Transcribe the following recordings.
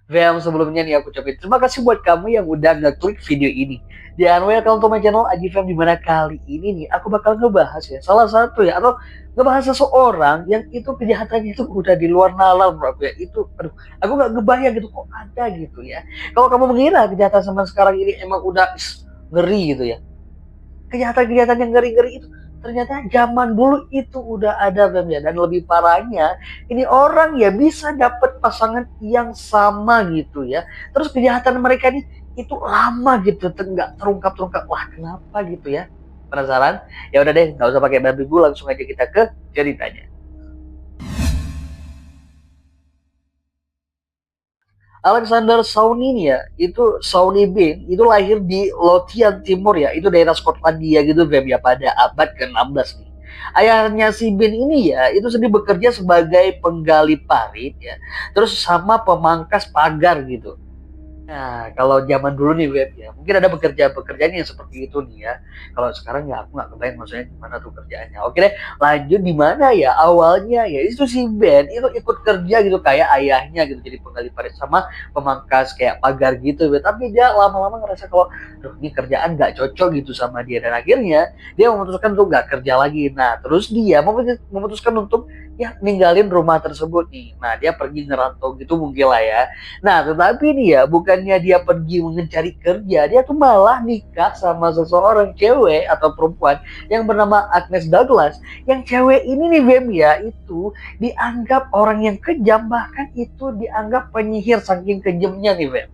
Bel, sebelumnya nih aku ucapin terima kasih buat kamu yang udah ngeklik video ini. Dan welcome to my channel Aji Fam, dimana kali ini nih aku bakal ngebahas ya salah satu ya atau ngebahas seseorang yang itu kejahatannya itu udah di luar nalar bro ya. Itu aduh, aku nggak ngebayang gitu kok ada gitu ya. Kalau kamu mengira kejahatan zaman sekarang ini emang udah ngeri gitu ya, kejahatan-kejahatan yang ngeri-ngeri itu ternyata zaman dulu itu udah ada Bam ya. Dan lebih parahnya ini orang ya bisa dapat pasangan yang sama gitu ya, terus kejahatan mereka ini itu lama gitu nggak terungkap-terungkap. Wah, kenapa gitu ya? Penasaran? Ya udah deh, nggak usah pakai babi bu, langsung aja kita ke ceritanya. Alexander Sauni nih ya, itu Sauni Bin, itu lahir di Lothian Timur ya, itu daerah Skotlandia gitu Beb ya, pada abad ke-16 nih. Ayahnya si Bin ini ya, itu sendiri bekerja sebagai penggali parit ya, terus sama pemangkas pagar gitu. Nah, kalau zaman dulu nih web ya, mungkin ada pekerjaan-pekerjaan yang seperti itu nih ya. Kalau sekarang ya aku nggak kebayang maksudnya gimana tuh kerjaannya. Oke deh, lanjut di mana ya awalnya ya itu si Ben itu ikut kerja gitu kayak ayahnya gitu jadi penggali parit sama pemangkas kayak pagar gitu. Bet. Tapi dia lama-lama ngerasa kalau aduh ini kerjaan nggak cocok gitu sama dia dan akhirnya dia memutuskan untuk nggak kerja lagi. Nah, terus dia memutuskan untuk ya ninggalin rumah tersebut nih. Nah, dia pergi ngerantau gitu mungkin lah ya. Nah, tetapi nih ya, bukannya dia pergi mencari kerja, dia tuh malah nikah sama seseorang cewek atau perempuan yang bernama Agnes Douglas. Yang cewek ini nih, Bem ya, itu dianggap orang yang kejam, bahkan itu dianggap penyihir saking kejamnya nih, Bem.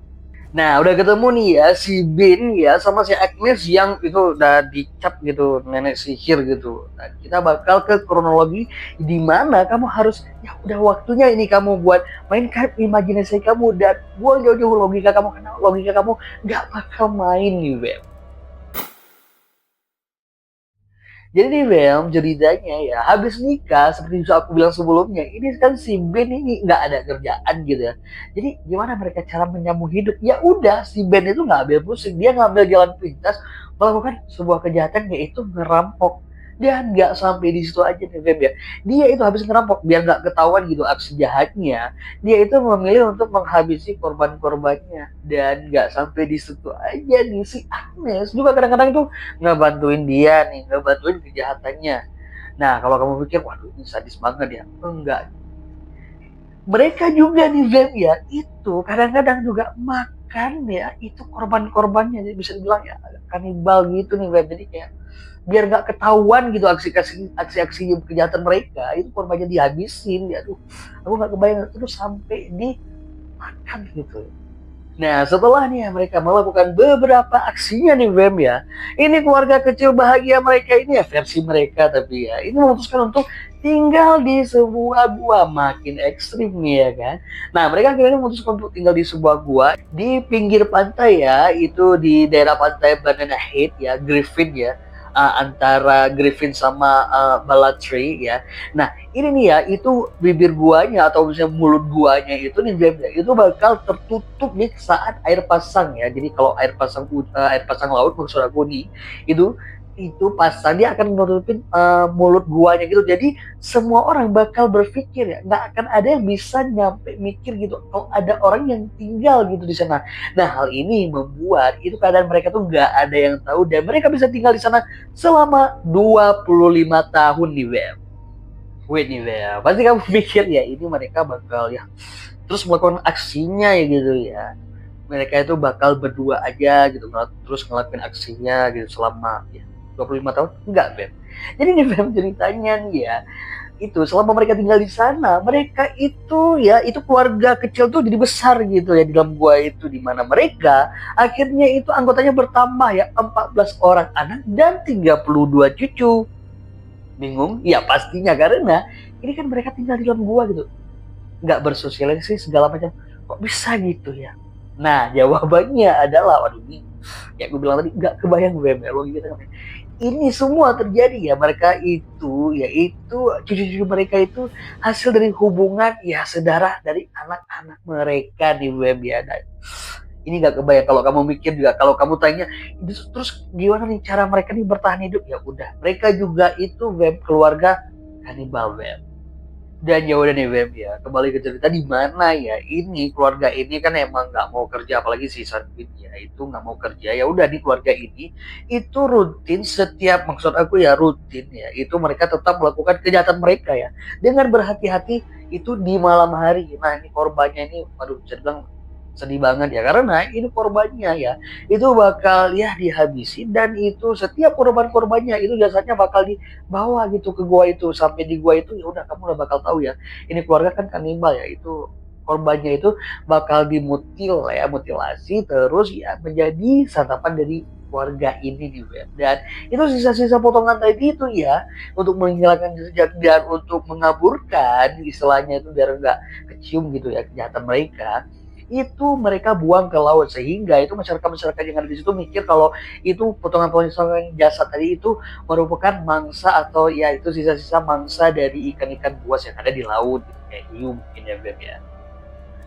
Nah, udah ketemu nih ya si Bin ya sama si Agnes yang itu udah dicap gitu nenek sihir gitu. Nah, kita bakal ke kronologi di mana kamu harus ya udah waktunya ini kamu buat mainkan imajinasi kamu dan buang jauh-jauh logika kamu karena logika kamu nggak bakal main nih, Beb. Jadi nih Bel, ceritanya ya habis nikah seperti yang aku bilang sebelumnya, ini kan si Ben ini nggak ada kerjaan gitu ya. Jadi gimana mereka cara menyambung hidup? Ya udah si Ben itu nggak ambil pusing, dia ngambil jalan pintas melakukan sebuah kejahatan yaitu ngerampok. Dan nggak sampai di situ aja nih Beb ya. Dia itu habis ngerampok biar nggak ketahuan gitu aksi jahatnya. Dia itu memilih untuk menghabisi korban-korbannya dan nggak sampai di situ aja nih si Agnes juga kadang-kadang tuh ngebantuin dia nih, ngebantuin kejahatannya. Nah, kalau kamu pikir, waduh ini sadis banget ya. Enggak. Mereka juga nih, Beb ya, itu kadang-kadang juga makan ya, itu korban-korbannya. Jadi bisa dibilang ya kanibal gitu nih, Beb. Jadi kayak biar nggak ketahuan gitu aksi-aksi kejahatan mereka, itu korbannya dihabisin. Ya, aduh, aku nggak kebayang terus sampai dimakan gitu. Nah, setelah nih ya mereka melakukan beberapa aksinya nih Bem ya. Ini keluarga kecil bahagia mereka ini ya versi mereka tapi ya. Ini memutuskan untuk tinggal di sebuah gua makin ekstrim nih ya kan. Nah, mereka akhirnya memutuskan untuk tinggal di sebuah gua di pinggir pantai ya, itu di daerah pantai Banana Head ya, Griffin ya. Antara Griffin sama Balatri ya. Nah, ini nih ya, itu bibir guanya atau misalnya mulut guanya itu nih itu bakal tertutup nih saat air pasang ya. Jadi kalau air pasang laut maksud aku nih itu pasang dia akan menutupin mulut guanya gitu. Jadi semua orang bakal berpikir ya, nggak akan ada yang bisa nyampe mikir gitu kalau ada orang yang tinggal gitu di sana. Nah, hal ini membuat itu keadaan mereka tuh nggak ada yang tahu dan mereka bisa tinggal di sana selama 25 tahun nih, Beb. Wait nih Bel, pasti kamu pikir ya ini mereka bakal ya terus melakukan aksinya ya gitu ya. Mereka itu bakal berdua aja gitu terus ngelakuin aksinya gitu selama ya 25 tahun. Enggak, Beb. Jadi nih Beb ceritanya nih ya, itu selama mereka tinggal di sana, mereka itu ya itu keluarga kecil tuh jadi besar gitu ya di dalam gua itu di mana mereka akhirnya itu anggotanya bertambah ya 14 orang anak dan 32 cucu. Bingung? Ya pastinya karena ini kan mereka tinggal di dalam gua gitu, nggak bersosialisasi segala macam. Kok bisa gitu ya? Nah, jawabannya adalah, waduh ini, ya gue bilang tadi nggak kebayang gue gitu kan. Ini semua terjadi ya mereka itu, yaitu cucu-cucu mereka itu hasil dari hubungan ya sedarah dari anak-anak mereka di web ya. Dan ini nggak kebayang kalau kamu mikir juga kalau kamu tanya terus gimana nih cara mereka nih bertahan hidup, ya udah mereka juga itu web keluarga kanibal web. Dan ya udah nih Web ya, kembali ke cerita di mana ya ini keluarga ini kan emang nggak mau kerja, apalagi si Sanbin ya itu nggak mau kerja. Ya udah di keluarga ini itu rutin setiap, maksud aku ya rutin ya, itu mereka tetap melakukan kejahatan mereka ya dengan berhati-hati itu di malam hari. Nah ini korbannya ini, aduh bisa dibilang sedih banget ya, karena ini korbannya ya itu bakal ya dihabisi, dan itu setiap korban-korbannya itu jasanya bakal dibawa gitu ke gua itu. Sampai di gua itu ya udah kamu udah bakal tahu ya, ini keluarga kan kanibal ya, itu korbannya itu bakal dimutil ya, mutilasi terus ya menjadi santapan dari warga ini di web. Dan itu sisa-sisa potongan tadi itu ya untuk menghilangkan jejak dan untuk mengaburkan istilahnya itu biar nggak kecium gitu ya kejahatan mereka, itu mereka buang ke laut, sehingga itu masyarakat-masyarakat yang ada di situ mikir kalau itu potongan-potongan jasad tadi itu merupakan mangsa atau ya itu sisa-sisa mangsa dari ikan-ikan buas yang ada di laut gitu, kayak hiu mungkin ya Beb ya.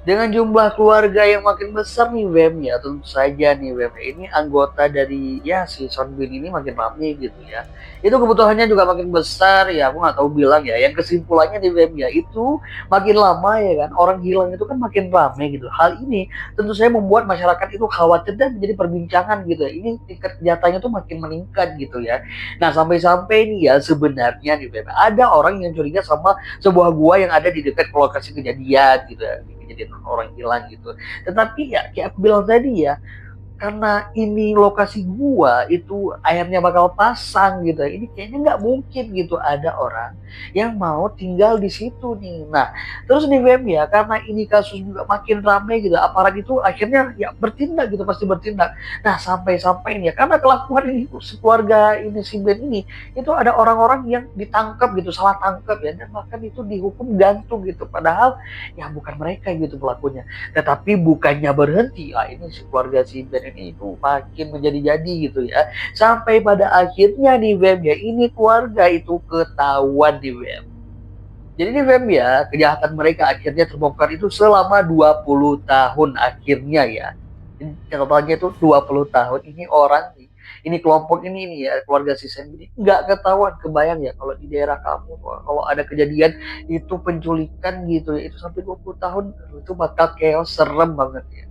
Dengan jumlah keluarga yang makin besar nih Wem ya, tentu saja nih Wem ini anggota dari ya si Sonbin ini makin ramai gitu ya. Itu kebutuhannya juga makin besar ya, aku nggak tahu bilang ya. Yang kesimpulannya nih Wem ya, itu makin lama ya kan orang hilang itu kan makin ramai gitu. Hal ini tentu saja membuat masyarakat itu khawatir dan menjadi perbincangan gitu ya. Ini tingkat kejahatannya tuh makin meningkat gitu ya. Nah sampai-sampai nih ya sebenarnya nih Wem, ada orang yang curiga sama sebuah gua yang ada di dekat lokasi kejadian gitu ya, kejadian orang hilang gitu. Tetapi ya kayak aku bilang tadi ya, karena ini lokasi gua itu airnya bakal pasang gitu. Ini kayaknya nggak mungkin gitu ada orang yang mau tinggal di situ nih. Nah, terus nih Wem ya, karena ini kasus juga makin ramai gitu, aparat itu akhirnya ya bertindak gitu, pasti bertindak. Nah, sampai-sampai ini ya, karena kelakuan ini keluarga ini si Ben ini, itu ada orang-orang yang ditangkap gitu, salah tangkap ya, dan bahkan itu dihukum gantung gitu. Padahal ya bukan mereka gitu pelakunya. Tetapi bukannya berhenti, ini si keluarga si Ben ini itu makin menjadi-jadi gitu ya. Sampai pada akhirnya di web ya, ini keluarga itu ketahuan di web. Jadi di web ya, kejahatan mereka akhirnya terbongkar itu selama 20 tahun akhirnya ya. Totalnya itu 20 tahun. Ini orang nih, ini kelompok ini ya, keluarga si Sam ini nggak ketahuan. Kebayang ya kalau di daerah kamu kalau ada kejadian itu penculikan gitu ya, itu sampai 20 tahun itu bakal chaos, serem banget ya.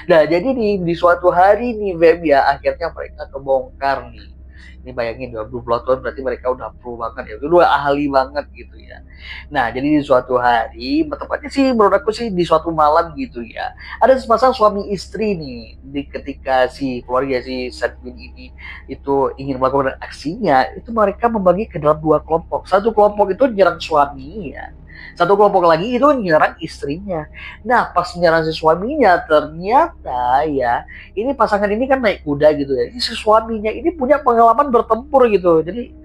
Nah, jadi di suatu hari nih Web ya, akhirnya mereka kebongkar nih. Ini bayangin 20 tahun berarti mereka udah pro banget ya, udah ahli banget gitu ya. Nah, jadi di suatu hari, tepatnya sih menurut aku sih di suatu malam gitu ya, ada sepasang suami istri nih, ketika si keluarga si Sadwin ini itu ingin melakukan aksinya, itu mereka membagi ke dalam dua kelompok. Satu kelompok itu nyerang suami ya, satu kelompok lagi itu nyerang istrinya. Nah, pas menyerang si suaminya, ternyata ya, ini pasangan ini kan naik kuda gitu ya. Ini si suaminya ini punya pengalaman bertempur gitu. Jadi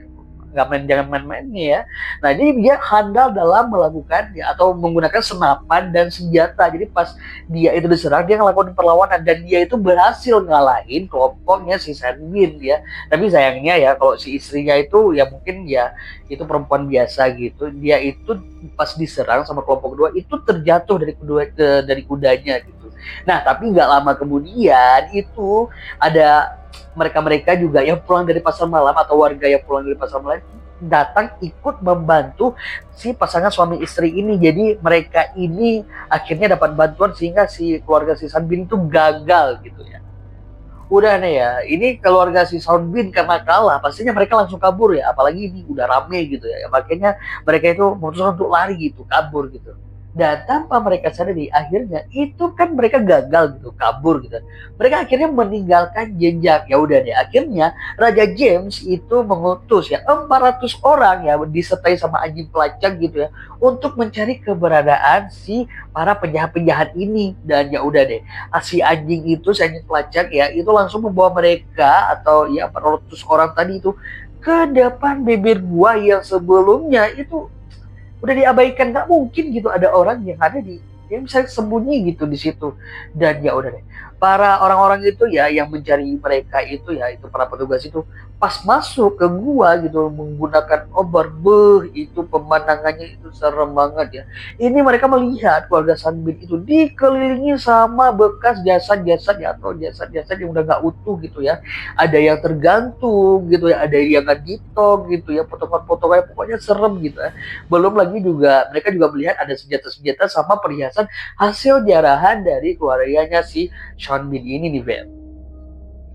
nggak main, jangan main-mainnya ya. Nah, jadi dia handal dalam melakukan ya, atau menggunakan senapan dan senjata. Jadi pas dia itu diserang, dia ngelakuin perlawanan dan dia itu berhasil ngalahin kelompoknya si Sanbin ya. Tapi sayangnya ya, kalau si istrinya itu ya mungkin ya itu perempuan biasa gitu. Dia itu pas diserang sama kelompok kedua itu terjatuh dari kudanya gitu. Nah, tapi nggak lama kemudian itu ada mereka-mereka juga yang pulang dari pasar malam atau warga yang pulang dari pasar malam datang ikut membantu si pasangan suami istri ini. Jadi mereka ini akhirnya dapat bantuan sehingga si keluarga si Sanbin itu gagal gitu ya. Udah nih ya, ini keluarga si Soundbin karena kalah, pastinya mereka langsung kabur ya, apalagi ini udah rame gitu ya, makanya mereka itu memutuskan untuk lari gitu, kabur gitu. Dan tanpa mereka sadari, akhirnya itu kan mereka gagal gitu, kabur gitu. Mereka akhirnya meninggalkan jejak. Ya udah deh, akhirnya Raja James itu mengutus ya 400 orang ya disertai sama anjing pelacak gitu ya untuk mencari keberadaan si para penjahat-penjahat ini. Dan ya udah deh, si anjing itu, si anjing pelacak ya, itu langsung membawa mereka atau ya 400 orang tadi itu ke depan bibir gua yang sebelumnya itu udah diabaikan. Nggak mungkin gitu ada orang yang ada di dia bisa sembunyi gitu di situ. Dan ya udah deh, para orang-orang itu ya yang mencari mereka itu ya, itu para petugas itu pas masuk ke gua gitu menggunakan obor, beh itu pemandangannya itu serem banget ya. Ini mereka melihat keluarga Sanbin itu dikelilingi sama bekas jasad-jasad ya, atau jasad-jasad yang udah nggak utuh gitu ya. Ada yang tergantung gitu ya, ada yang nggak ditok gitu ya, potongan-potongan, pokoknya serem gitu ya. Belum lagi juga mereka juga melihat ada senjata-senjata sama perhiasan hasil jarahan dari keluarganya si Sean Bean ini nih, Beb.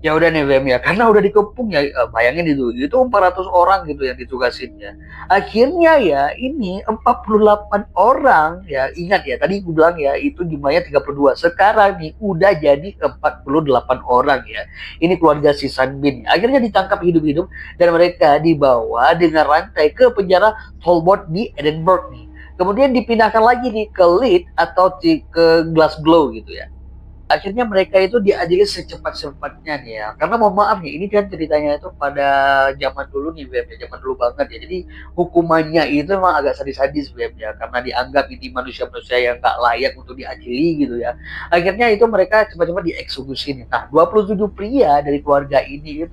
Ya udah nih Bem ya, karena udah dikepung ya, bayangin itu 400 orang gitu yang ditugasinnya. Akhirnya ya ini 48 orang ya, ingat ya tadi gue bilang ya itu jumlahnya 32. Sekarang nih udah jadi 48 orang ya. Ini keluarga si Sanbin. Akhirnya ditangkap hidup-hidup dan mereka dibawa dengan rantai ke penjara Talbot di Edinburgh nih. Kemudian dipindahkan lagi nih ke Leeds atau ke Glasgow gitu ya. Akhirnya mereka itu diadili secepat-cepatnya nih ya. Karena mohon maaf nih, ini kan ceritanya itu pada zaman dulu nih Beb ya, zaman dulu banget ya. Jadi hukumannya itu memang agak sadis-sadis Beb ya, karena dianggap ini manusia-manusia yang gak layak untuk diadili gitu ya. Akhirnya itu mereka cepat-cepat dieksekusi nih. Nah, 27 pria dari keluarga ini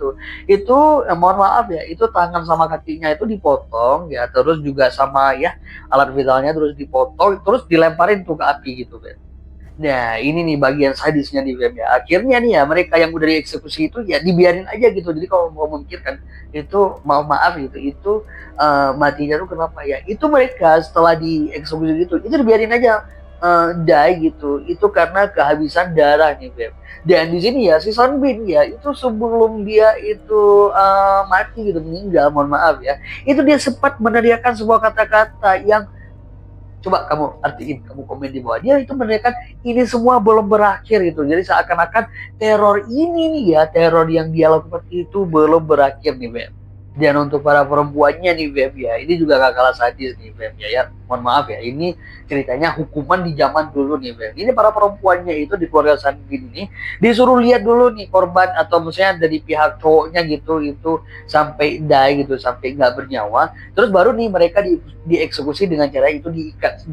itu mohon maaf ya, itu tangan sama kakinya itu dipotong ya, terus juga sama ya alat vitalnya terus dipotong, terus dilemparin tuh ke api gitu Beb. Nah, ini nih bagian sadisnya di film ya. Akhirnya nih ya, mereka yang udah dieksekusi itu ya dibiarin aja gitu. Jadi kalau mau memikirkan itu mau maaf gitu, itu matinya tuh kenapa ya? Itu mereka setelah dieksekusi itu dibiarin aja die gitu. Itu karena kehabisan darah nih, Beb. Dan di sini ya si Son Bin ya itu sebelum dia itu mati gitu meninggal, mohon maaf ya. Itu dia sempat meneriakkan sebuah kata-kata yang coba kamu artiin, kamu komen di bawah, dia itu menandakan ini semua belum berakhir gitu. Jadi seakan-akan teror ini nih ya, teror yang dia lakukan itu belum berakhir nih Beb. Dan untuk para perempuannya nih Beb ya, ini juga gak kalah sadis nih Beb ya, ya. Mohon maaf ya, ini ceritanya hukuman di zaman dulu nih Beb. Ini para perempuannya itu di keluarga Sanbin ini disuruh lihat dulu nih korban atau misalnya dari pihak cowoknya gitu itu sampai die gitu, sampai nggak bernyawa. Terus baru nih mereka dieksekusi dengan cara itu diikat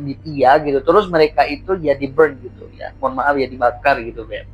di tia gitu. Terus mereka itu ya di burn gitu ya. Mohon maaf ya, dibakar gitu Beb.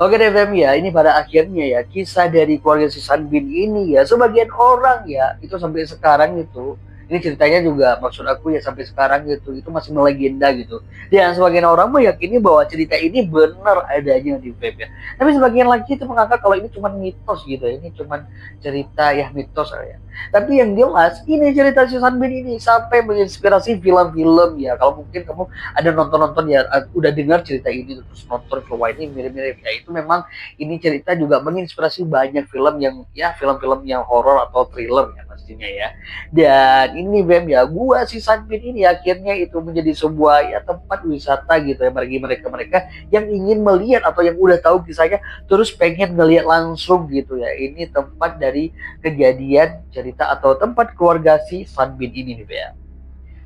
Oke deh Fem ya, ini pada akhirnya ya kisah dari keluarga si Sanbin ini ya, sebagian orang ya itu sampai sekarang itu, ini ceritanya juga maksud aku ya sampai sekarang gitu itu masih melegenda gitu. Dan sebagian orang meyakini bahwa cerita ini benar adanya di Fem ya. Tapi sebagian lagi itu menganggap kalau ini cuma mitos gitu ya, ini cuma cerita ya mitos ya. Tapi yang jelas ini cerita si Sanbin ini sampai menginspirasi film-film ya. Kalau mungkin kamu ada nonton-nonton ya, udah dengar cerita ini terus nonton ke wah ini mirip-mirip ya, itu memang ini cerita juga menginspirasi banyak film yang ya film-film yang horor atau thriller ya pastinya ya. Dan ini Bem ya, gua si Sanbin ini akhirnya itu menjadi sebuah ya tempat wisata gitu ya bagi mereka-mereka yang ingin melihat atau yang udah tahu kisahnya terus pengen ngelihat langsung gitu ya. Ini tempat dari kejadian cerita atau tempat keluarga si Sanbin ini nih Bem.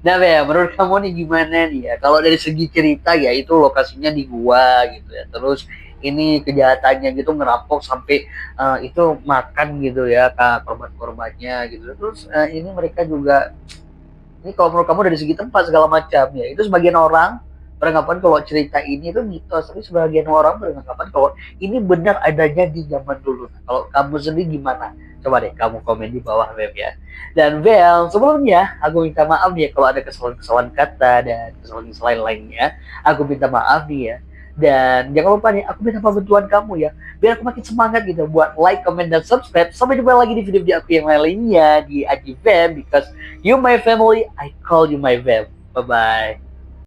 Nah, Bea, menurut kamu nih gimana nih ya? Kalau dari segi cerita ya itu lokasinya di gua gitu ya. Terus ini kejahatannya gitu ngerampok sampai itu makan gitu ya ke korban-korbannya gitu. Terus ini mereka juga ini kalau menurut kamu dari segi tempat segala macam ya. Itu sebagian orang beranggapan kalau cerita ini itu mitos, tapi sebagian orang beranggapan kalau ini benar adanya di zaman dulu. Nah, kalau kamu sendiri gimana? Coba deh kamu komen di bawah Beb ya. Dan Bel, sebelumnya aku minta maaf nih ya kalau ada kesalahan-kesalahan kata dan kesalahan-kesalahan lainnya. Aku minta maaf nih ya. Dan jangan lupa nih, aku minta bantuan kamu ya. Biar aku makin semangat gitu buat like, comment, dan subscribe. Sampai jumpa lagi di video-video aku yang lainnya di Aji Fam. Because you my family, I call you my fam. Bye-bye.